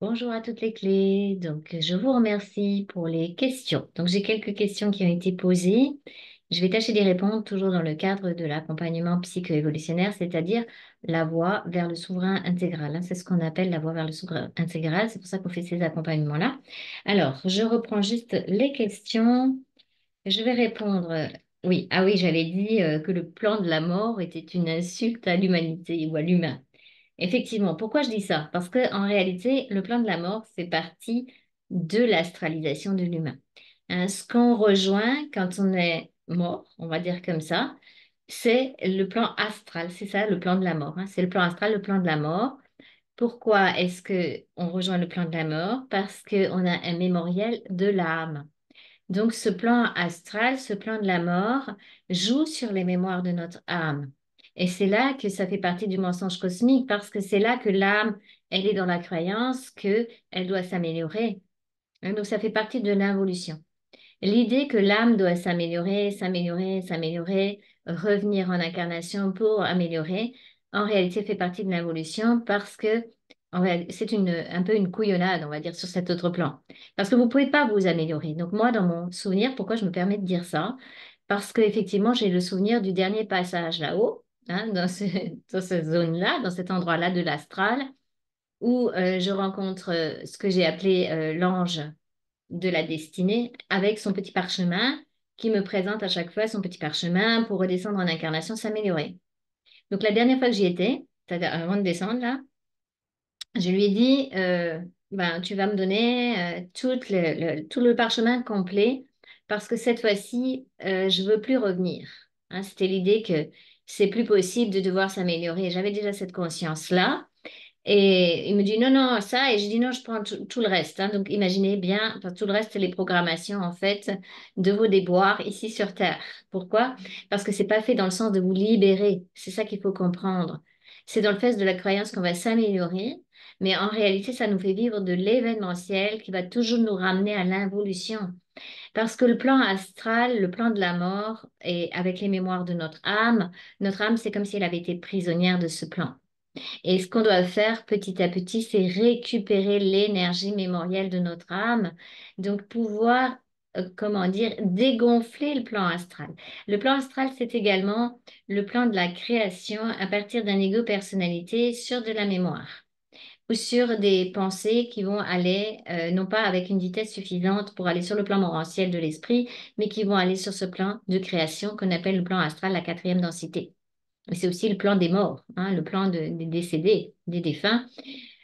Bonjour à toutes les clés. Donc, je vous remercie pour les questions. Donc, j'ai quelques questions qui ont été posées. Je vais tâcher d'y répondre toujours dans le cadre de l'accompagnement psycho-évolutionnaire, c'est-à-dire la voie vers le souverain intégral, hein. C'est ce qu'on appelle la voie vers le souverain intégral. C'est pour ça qu'on fait ces accompagnements-là. Alors, je reprends juste les questions. Je vais répondre. Oui, ah oui, j'avais dit que le plan de la mort était une insulte à l'humanité ou à l'humain. Effectivement, pourquoi je dis ça? Parce qu'en réalité, le plan de la mort fait partie de l'astralisation de l'humain. Hein, ce qu'on rejoint quand on est mort, on va dire comme ça, c'est le plan astral, c'est ça le plan de la mort, hein. C'est le plan astral, le plan de la mort. Pourquoi est-ce que on rejoint le plan de la mort? Parce qu'on a un mémoriel de l'âme. Donc, ce plan astral, ce plan de la mort, joue sur les mémoires de notre âme. Et c'est là que ça fait partie du mensonge cosmique, parce que c'est là que l'âme, elle est dans la croyance qu'elle doit s'améliorer. Hein, donc, ça fait partie de l'involution. L'idée que l'âme doit s'améliorer, s'améliorer, s'améliorer, revenir en incarnation pour améliorer, en réalité fait partie de l'involution parce que c'est un peu une couillonnade, on va dire, sur cet autre plan. Parce que vous ne pouvez pas vous améliorer. Donc moi, dans mon souvenir, pourquoi je me permets de dire ça? Parce qu'effectivement, j'ai le souvenir du dernier passage là-haut, hein, dans cette zone-là, dans cet endroit-là de l'astral, où je rencontre ce que j'ai appelé l'ange de la destinée avec son petit parchemin qui me présente à chaque fois son petit parchemin pour redescendre en incarnation, s'améliorer. Donc la dernière fois que j'y étais, c'est-à-dire avant de descendre là, je lui ai dit, ben, tu vas me donner tout le parchemin complet parce que cette fois-ci, je veux plus revenir. Hein, c'était l'idée que c'est plus possible de devoir s'améliorer. J'avais déjà cette conscience-là. Et il me dit non, non, ça. Et je dis non, je prends tout le reste, hein. Donc imaginez bien, enfin, tout le reste, c'est les programmations en fait de vos déboires ici sur Terre. Pourquoi? Parce que c'est pas fait dans le sens de vous libérer. C'est ça qu'il faut comprendre. C'est dans le fait de la croyance qu'on va s'améliorer, mais en réalité, ça nous fait vivre de l'événementiel qui va toujours nous ramener à l'involution. Parce que le plan astral, le plan de la mort, et avec les mémoires de notre âme, c'est comme si elle avait été prisonnière de ce plan. Et ce qu'on doit faire petit à petit, c'est récupérer l'énergie mémorielle de notre âme, donc pouvoir, comment dire, dégonfler le plan astral. Le plan astral, c'est également le plan de la création à partir d'un ego-personnalité sur de la mémoire ou sur des pensées qui vont aller, non pas avec une vitesse suffisante pour aller sur le plan morantiel de l'esprit, mais qui vont aller sur ce plan de création qu'on appelle le plan astral, la quatrième densité. C'est aussi le plan des morts, hein, le plan des décédés, des défunts,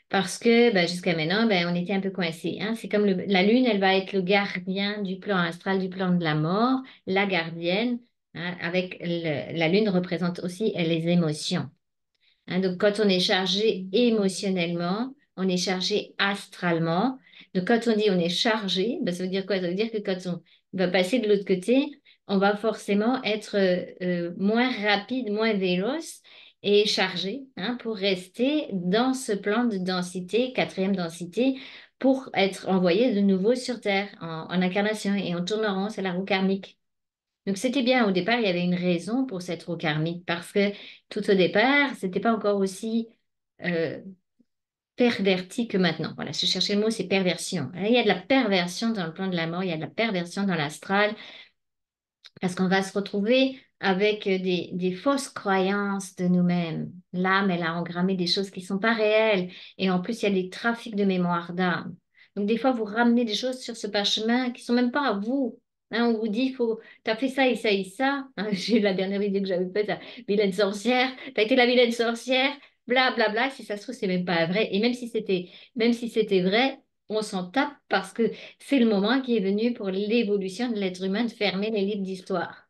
parce que ben, jusqu'à maintenant, ben, on était un peu coincés, hein. C'est comme la Lune, elle va être le gardien du plan astral, du plan de la mort, la gardienne, hein, la Lune représente aussi les émotions. Hein. Donc, quand on est chargé émotionnellement, on est chargé astralement. Donc, quand on dit on est chargé, ben, ça veut dire quoi? Ça veut dire que quand on va passer de l'autre côté, on va forcément être moins rapide, moins véloce et chargé, hein, pour rester dans ce plan de densité, quatrième densité, pour être envoyé de nouveau sur Terre en incarnation. Et on tourne en rond, c'est la roue karmique. Donc, c'était bien. Au départ, il y avait une raison pour cette roue karmique parce que tout au départ, c'était pas encore aussi euh, perverti que maintenant. Voilà, je cherchais le mot, c'est perversion. Il y a de la perversion dans le plan de la mort, il y a de la perversion dans l'astral parce qu'on va se retrouver avec des fausses croyances de nous-mêmes. L'âme, elle a engrammé des choses qui sont pas réelles et en plus, il y a des trafics de mémoire d'âme. Donc, des fois, vous ramenez des choses sur ce parchemin qui sont même pas à vous. Hein, on vous dit, faut, t'as fait ça et ça et ça. Hein, j'ai eu la dernière vidéo que j'avais faite, la vilaine sorcière. T'as été la vilaine sorcière, bla bla bla. Si ça se trouve, c'est même pas vrai. Et même si c'était vrai, on s'en tape parce que c'est le moment qui est venu pour l'évolution de l'être humain de fermer les livres d'histoire.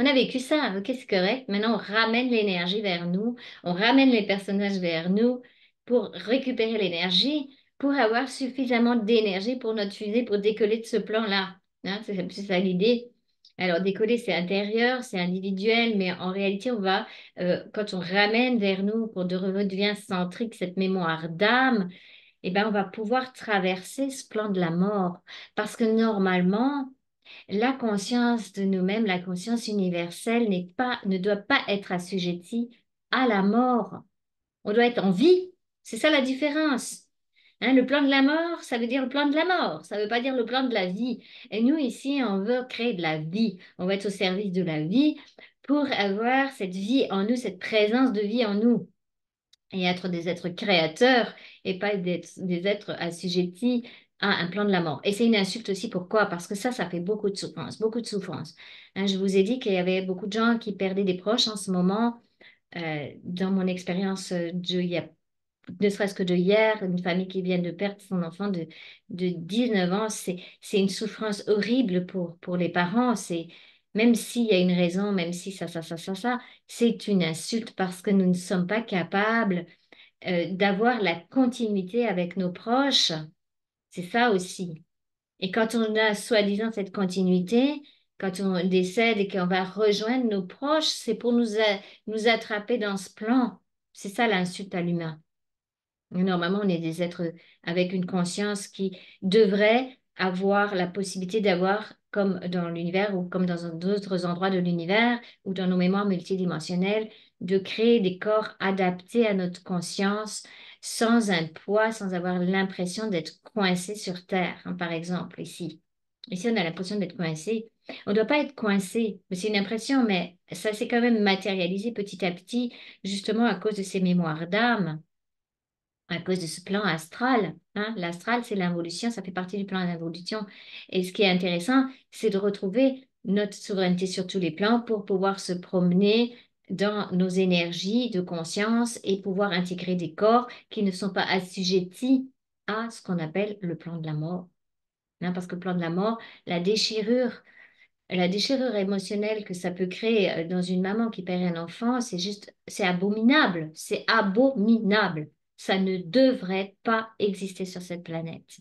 On a vécu ça, ok, c'est correct. Maintenant, on ramène l'énergie vers nous, on ramène les personnages vers nous pour récupérer l'énergie, pour avoir suffisamment d'énergie pour notre fusée pour décoller de ce plan-là. Hein, c'est ça l'idée. Alors, décoller, c'est intérieur, c'est individuel, mais en réalité, quand on ramène vers nous pour de redevenir centrique cette mémoire d'âme, eh ben, on va pouvoir traverser ce plan de la mort. Parce que normalement, la conscience de nous-mêmes, la conscience universelle ne doit pas être assujettie à la mort. On doit être en vie. C'est ça la différence. Hein, le plan de la mort, ça veut dire le plan de la mort, ça ne veut pas dire le plan de la vie. Et nous, ici, on veut créer de la vie. On va être au service de la vie pour avoir cette vie en nous, cette présence de vie en nous et être des êtres créateurs et pas des êtres assujettis à un plan de la mort. Et c'est une insulte aussi, pourquoi? Parce que ça fait beaucoup de souffrance, beaucoup de souffrance. Hein, je vous ai dit qu'il y avait beaucoup de gens qui perdaient des proches en ce moment. Dans mon expérience, il y a ne serait-ce que de hier, une famille qui vient de perdre son enfant de 19 ans, c'est une souffrance horrible pour les parents. C'est, même s'il y a une raison, même si ça, c'est une insulte parce que nous ne sommes pas capables d'avoir la continuité avec nos proches. C'est ça aussi. Et quand on a soi-disant cette continuité, quand on décède et qu'on va rejoindre nos proches, c'est pour nous attraper dans ce plan. C'est ça l'insulte à l'humain. Normalement, on est des êtres avec une conscience qui devrait avoir la possibilité d'avoir, comme dans l'univers ou comme dans d'autres endroits de l'univers ou dans nos mémoires multidimensionnelles, de créer des corps adaptés à notre conscience sans un poids, sans avoir l'impression d'être coincé sur Terre, hein, par exemple, ici. Ici, on a l'impression d'être coincé. On ne doit pas être coincé, mais c'est une impression, mais ça s'est quand même matérialisé petit à petit, justement à cause de ces mémoires d'âme à cause de ce plan astral. Hein. L'astral, c'est l'involution, ça fait partie du plan d'involution. Et ce qui est intéressant, c'est de retrouver notre souveraineté sur tous les plans pour pouvoir se promener dans nos énergies de conscience et pouvoir intégrer des corps qui ne sont pas assujettis à ce qu'on appelle le plan de la mort. Hein, parce que le plan de la mort, la déchirure, la déchirure émotionnelle que ça peut créer dans une maman qui perd un enfant, c'est juste, c'est abominable. C'est abominable. Ça ne devrait pas exister sur cette planète.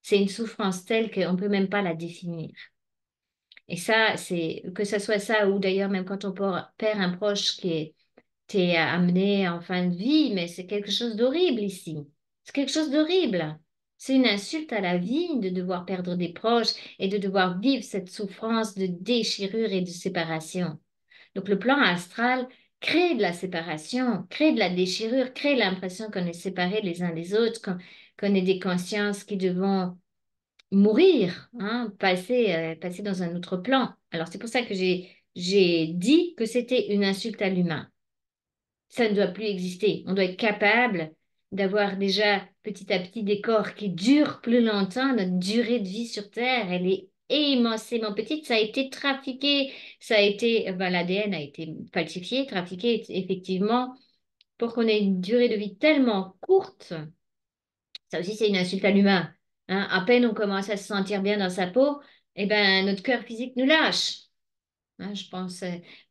C'est une souffrance telle qu'on ne peut même pas la définir. Et ça, c'est que ce soit ça ou d'ailleurs même quand on perd un proche qui est t'es amené en fin de vie, mais c'est quelque chose d'horrible ici. C'est quelque chose d'horrible. C'est une insulte à la vie de devoir perdre des proches et de devoir vivre cette souffrance de déchirure et de séparation. Donc le plan astral crée de la séparation, crée de la déchirure, crée l'impression qu'on est séparés les uns des autres, qu'on est des consciences qui devons mourir, hein, passer dans un autre plan. Alors c'est pour ça que j'ai dit que c'était une insulte à l'humain. Ça ne doit plus exister. On doit être capable d'avoir déjà petit à petit des corps qui durent plus longtemps. Notre durée de vie sur Terre, elle est immensément petite. Ça a été trafiqué, l'ADN a été falsifié, trafiqué, effectivement, pour qu'on ait une durée de vie tellement courte. Ça aussi, c'est une insulte à l'humain. Hein. À peine on commence à se sentir bien dans sa peau, eh ben, notre cœur physique nous lâche. Hein, je pense,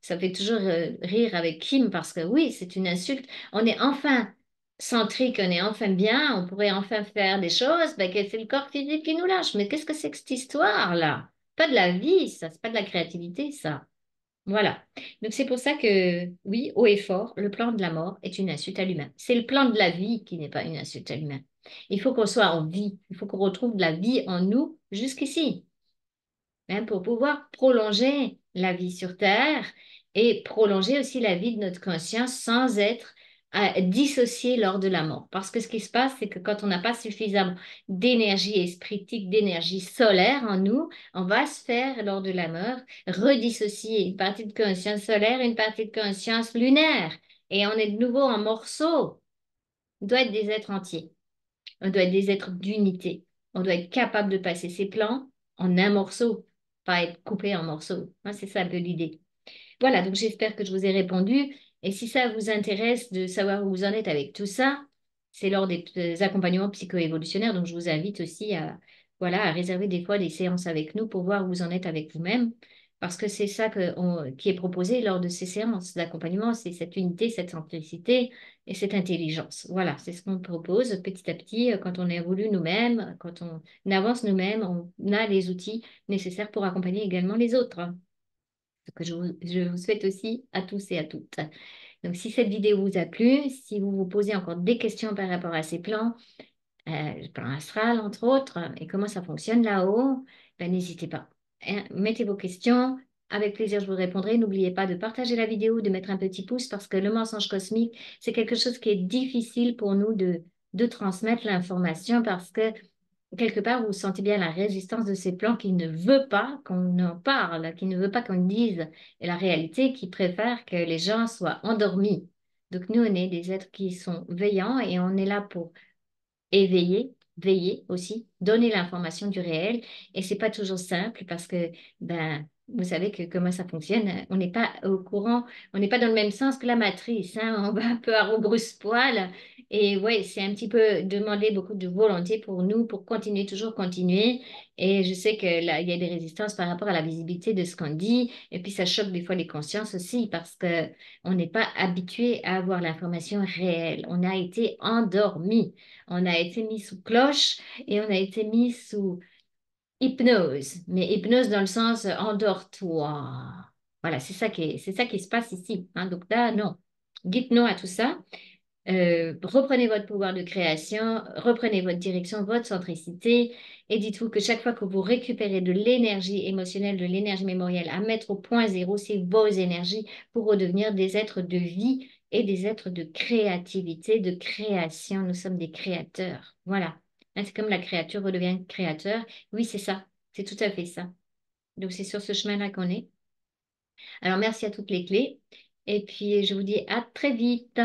ça fait toujours rire avec Kim parce que oui, c'est une insulte. On est enfin centrique, on est enfin bien, on pourrait enfin faire des choses, ben, que c'est le corps physique qui nous lâche. Mais qu'est-ce que c'est que cette histoire-là? Pas de la vie, ça, c'est pas de la créativité, ça. Voilà. Donc c'est pour ça que, oui, haut et fort, le plan de la mort est une insulte à l'humain. C'est le plan de la vie qui n'est pas une insulte à l'humain. Il faut qu'on soit en vie, il faut qu'on retrouve de la vie en nous jusqu'ici, hein, pour pouvoir prolonger la vie sur Terre et prolonger aussi la vie de notre conscience sans être dissocié lors de la mort. Parce que ce qui se passe, c'est que quand on n'a pas suffisamment d'énergie espritique, d'énergie solaire en nous, on va se faire, lors de la mort, redissocier une partie de conscience solaire, une partie de conscience lunaire. Et on est de nouveau en morceaux. On doit être des êtres entiers. On doit être des êtres d'unité. On doit être capable de passer ces plans en un morceau, pas être coupé en morceaux. Hein, c'est ça un peu l'idée. Voilà, donc j'espère que je vous ai répondu. Et si ça vous intéresse de savoir où vous en êtes avec tout ça, c'est lors des accompagnements psycho-évolutionnaires. Donc je vous invite aussi à, voilà, à réserver des fois des séances avec nous pour voir où vous en êtes avec vous-même. Parce que c'est ça qui est proposé lors de ces séances d'accompagnement, c'est cette unité, cette simplicité et cette intelligence. Voilà, c'est ce qu'on propose petit à petit quand on évolue nous-mêmes, quand on avance nous-mêmes, on a les outils nécessaires pour accompagner également les autres. Ce que je vous souhaite aussi à tous et à toutes. Donc, si cette vidéo vous a plu, si vous vous posez encore des questions par rapport à ces plans, le plan astral entre autres, et comment ça fonctionne là-haut, ben, n'hésitez pas. Hein, mettez vos questions. Avec plaisir, je vous répondrai. N'oubliez pas de partager la vidéo, de mettre un petit pouce parce que le mensonge cosmique, c'est quelque chose qui est difficile pour nous de transmettre l'information parce que quelque part, vous sentez bien la résistance de ces plans qui ne veut pas qu'on en parle, qui ne veut pas qu'on dise la réalité, qui préfère que les gens soient endormis. Donc nous, on est des êtres qui sont veillants et on est là pour éveiller, veiller aussi, donner l'information du réel. Et c'est pas toujours simple parce que, ben, vous savez que comment ça fonctionne. On n'est pas au courant, on n'est pas dans le même sens que la matrice, hein. On va un peu à rebrousse-poil. Et ouais, c'est un petit peu demander beaucoup de volonté pour nous, pour continuer, toujours continuer. Et je sais que là, il y a des résistances par rapport à la visibilité de ce qu'on dit. Et puis ça choque des fois les consciences aussi parce que on n'est pas habitué à avoir l'information réelle. On a été endormi. On a été mis sous cloche et on a été mis sous hypnose. Mais hypnose dans le sens endors-toi. Voilà, c'est ça qui se passe ici, hein. Donc là, non. Dites non à tout ça. Reprenez votre pouvoir de création, reprenez votre direction, votre centricité et dites-vous que chaque fois que vous récupérez de l'énergie émotionnelle, de l'énergie mémorielle à mettre au point zéro, c'est vos énergies pour redevenir des êtres de vie et des êtres de créativité, de création. Nous sommes des créateurs. Voilà. Hein, c'est comme la créature redevient créateur. Oui, c'est ça. C'est tout à fait ça. Donc, c'est sur ce chemin-là qu'on est. Alors, merci à toutes les clés. Et puis, je vous dis à très vite.